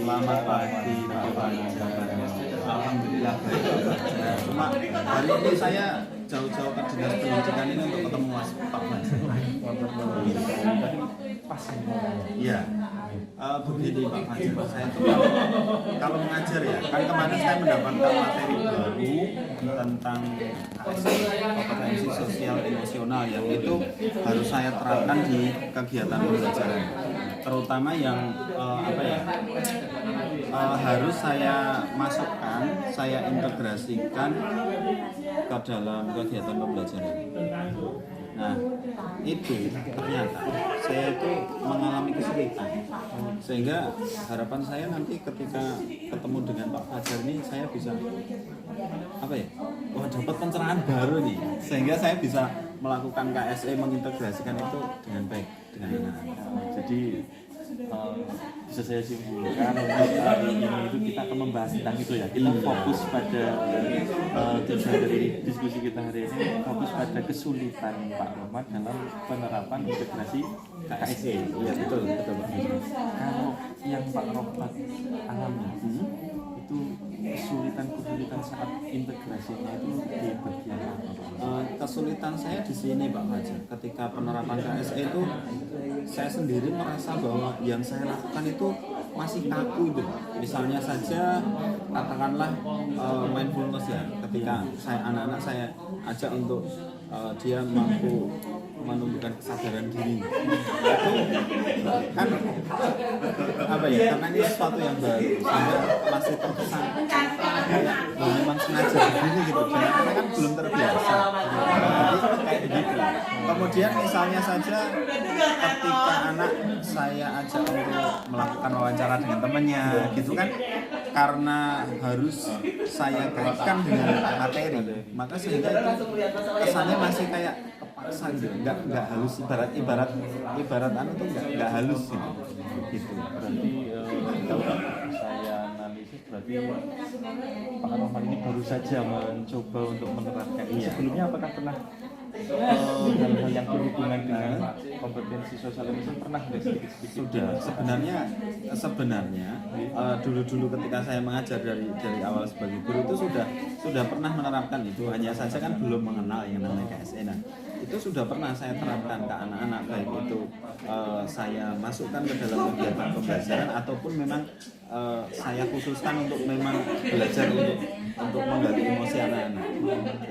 Selamat pagi Pak Fajar. Alhamdulillah baik. Cuma hari ini saya jauh-jauh ke dinas pendidikan ini untuk ketemu Mas Pak Fajar. Pas Iya. Begini Pak Fajar, saya tuh kalau mengajar ya, kan kemarin saya mendapatkan materi baru tentang kompetensi sosial emosional yang itu harus saya terapkan di kegiatan pembelajaran, terutama yang harus saya masukkan, saya integrasikan ke dalam kegiatan pembelajaran. Nah, itu ternyata saya itu mengalami kesulitan, sehingga harapan saya nanti ketika ketemu dengan Pak Fajar ini saya bisa dapat pencerahan baru nih, sehingga saya bisa melakukan KSE, mengintegrasikan itu dengan baik dengan anak-anak. Jadi bisa saya simpulkan hari ini itu kita akan membahas tentang itu ya. Kita fokus pada tujuan dari diskusi kita hari ini, fokus pada kesulitan Pak Rohmat dalam penerapan integrasi KSE. Iya betul Pak. Kalau yang Pak Rohmat alami itu kesulitan saat integrasinya itu di bagian apa? Kesulitan saya di sini Pak Fajar. Ketika penerapan KSE itu saya sendiri merasa bahwa yang saya lakukan itu masih kaku itu. Misalnya saja katakanlah mindfulness ya. Ketika anak-anak saya ajak untuk dia mampu menumbuhkan kesadaran diri, itu kan karena ini sesuatu yang baru, sehingga masih terkesan kayak memang sengaja begini gitu, karena kan belum terbiasa. Jadi kayak begitu. Kemudian misalnya saja ketika anak saya ajak untuk melakukan wawancara dengan temannya gitu kan, karena harus saya kaitkan dengan materi, maka sehingga itu kesannya masih kayak kepaksa gitu, nggak halus, ibarat tuh nggak halus gitu. Berarti kalau saya analisis berarti Pak Rohmat ini baru saja mencoba untuk menerapkan ini. Sebelumnya apakah pernah hal-hal yang berhubungan dengan kompetensi sosial emosional pernah sedikit? Sudah. Sebenarnya dulu ketika saya mengajar dari awal sebagai guru itu sudah pernah menerapkan itu, hanya saja kan belum mengenal yang namanya KSE. Nah, itu sudah pernah saya terapkan ke anak-anak, baik itu saya masukkan ke dalam kegiatan pembelajaran ataupun memang saya khususkan untuk memang belajar untuk menggali emosi anak-anak.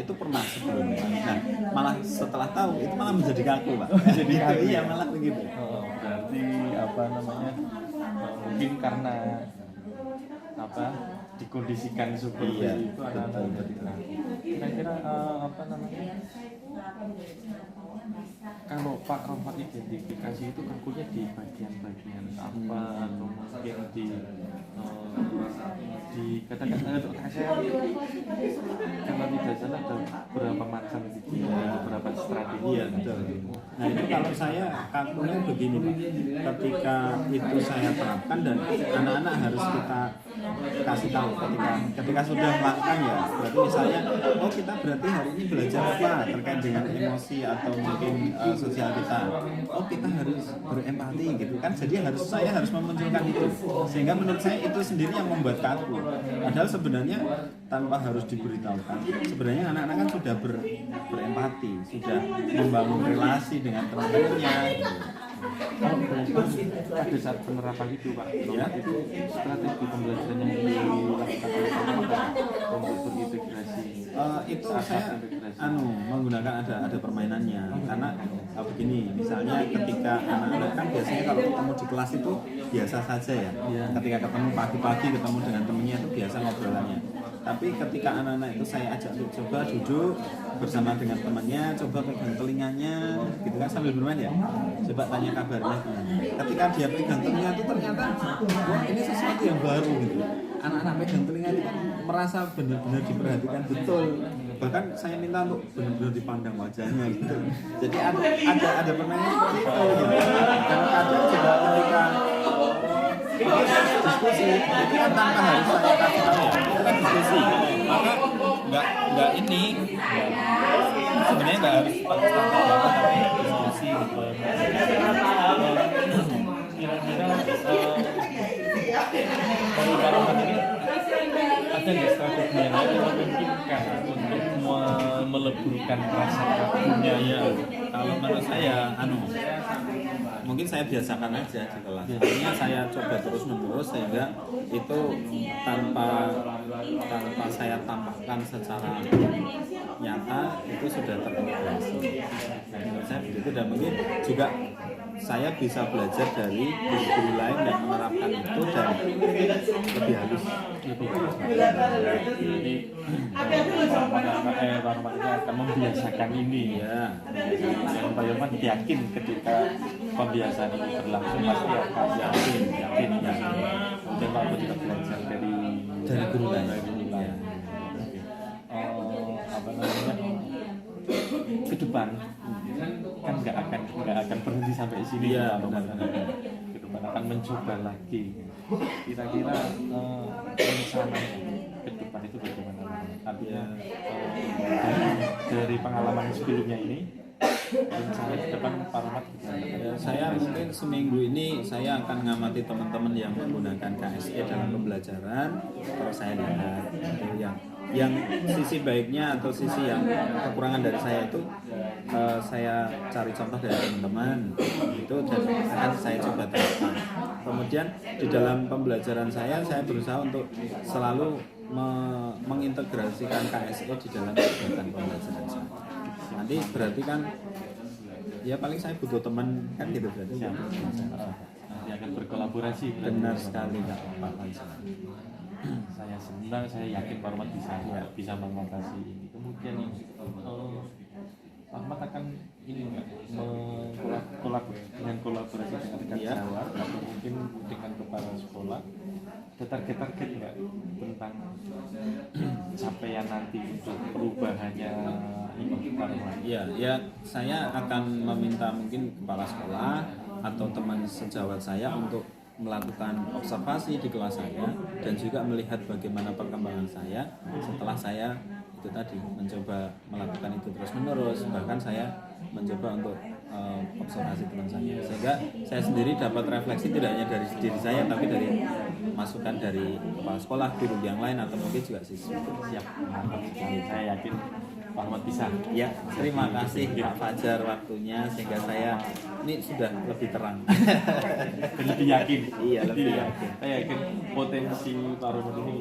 Itu pernah sebelumnya. Nah, malah setelah tahu itu malah menjadi kaku, Pak. Jadi iya malah begitu. Berarti mungkin karena dikondisikan seperti itu anak-anak menjadi kaku. Kira-kira kalau Pak Rohmat identifikasi itu kakunya di bagian-bagian apa, atau mungkin di kata-kata saya kalau tidak salah ada beberapa macam beberapa strategi ya, betul. Nah itu kalau saya kakunya begini Pak, ketika itu saya terapkan dan anak-anak harus kita kasih tahu ketika sudah melakukan ya, berarti misalnya kita berarti hari ini belajar apa terkait dengan emosi atau mungkin sosial kita, kita harus berempati gitu kan, jadi saya harus memunculkan itu, sehingga menurut saya itu sendiri yang membuat kaku, padahal sebenarnya tanpa harus diberitahukan sebenarnya anak-anak kan sudah berempati, sudah membangun relasi dengan teman-temannya gitu. Pada saat penerapan itu Pak, ya, itu strategi pembelajaran yang dilakukan oleh Pak untuk berintegrasi. Itu saya menggunakan ada permainannya, karena begini, misalnya ketika anak-anak kan biasanya kalau ketemu di kelas itu biasa saja ya. Ketika ketemu pagi-pagi ketemu dengan temennya itu biasa ngobrolannya. Tapi ketika anak-anak itu saya ajak untuk coba duduk bersama dengan temannya, coba pegang telinganya, gitu kan sambil bermain ya. Coba tanya kabarnya. Ketika dia pegang telinga itu ternyata, wah ini sesuatu yang baru gitu. Anak-anak pegang telinga itu kan merasa benar-benar diperhatikan betul. Bahkan saya minta untuk benar-benar dipandang wajahnya gitu. Jadi ada permainan seperti itu gitu. Dan kadang juga ketika diskusi itu kan tanpa harus saya kasih tahu ya, itu kan diskusi, maka nggak ini sebenarnya nggak harus tapi diskusi gitu. Kira-kira Kalau Pak Rahmat ini ada nggak strategi yang lain yang memungkinkan untuk meleburkan rasa kagunya Ya, kalau menurut saya, mungkin saya biasakan aja di kelas. Artinya saya coba terus menerus sehingga itu tanpa saya tampakkan secara nyata itu sudah terintegrasi. Nah, menurut saya begitu, dan mungkin juga saya bisa belajar dari guru-guru lain yang menerapkan itu dan lebih halus. Jadi Pak Rahmat ini akan membiasakan ini ya. Dan Pak Rahmat yakin ketika pembiasaan ini berlangsung pasti akan yakin. Dan Pak Rahmat juga belajar dari guru lain. Ya. Apa namanya, ke depan kan nggak akan berhenti sampai sini ya. Ke depan akan mencoba lagi. Kira-kira rencana ke depan itu bagaimana? Artinya dari pengalaman sebelumnya ini, rencana ke depan Pak Rahmat Ya, saya mungkin seminggu ini saya akan ngamati teman-teman yang menggunakan KSE dalam pembelajaran, terus saya lihat itu yang sisi baiknya atau sisi yang kekurangan dari saya itu saya cari contoh dari teman-teman itu dan akan saya coba terapkan. Kemudian di dalam pembelajaran saya berusaha untuk selalu mengintegrasikan KSE di dalam kegiatan pembelajaran saya. Nanti berarti kan ya paling saya butuh teman kan gitu berarti. Nanti akan berkolaborasi. Benar sekali Kak Pak Fajar. Saya senang, saya yakin Pak Rahmat bisa mengatasi ini. Kemudian Pak Rahmat akan ini dengan kolaborasi dengan rekan sejawat atau mungkin dengan kepala sekolah. Ada target nggak tentang capaian nanti untuk perubahannya ini Pak Rahmat? Ya, saya akan meminta mungkin kepala sekolah atau teman sejawat saya untuk melakukan observasi di kelas saya dan juga melihat bagaimana perkembangan saya setelah saya itu tadi mencoba melakukan itu terus menerus, bahkan saya mencoba untuk observasi teman saya sehingga saya sendiri dapat refleksi tidak hanya dari diri saya tapi dari masukan dari kepala sekolah, guru yang lain atau mungkin juga siswa. Siap, mantap sekali. Saya yakin Pak Rahmat bisa. Ya, terima kasih Pak Fajar waktunya sehingga saya ini sudah lebih terang. Dan lebih yakin. Iya, lebih yakin. Saya yakin potensi Pak Rahmat ini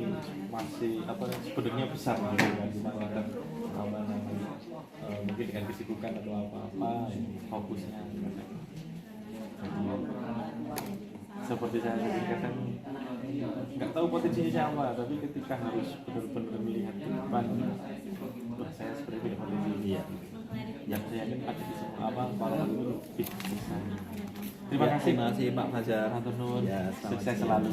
masih sebenarnya besar gitu kan. Cuma kan mungkin dengan kesibukan atau apa fokusnya. Jadi seperti saya katakan nggak tahu potensinya siapa, tapi ketika harus benar-benar melihat ke depan, wah saya sebenarnya punya potensi ini ya. Yang saya yakin ada di semua para itu lebih besar. Terima kasih Pak Fajar. Matur nuwun. Ya, Sukses selalu.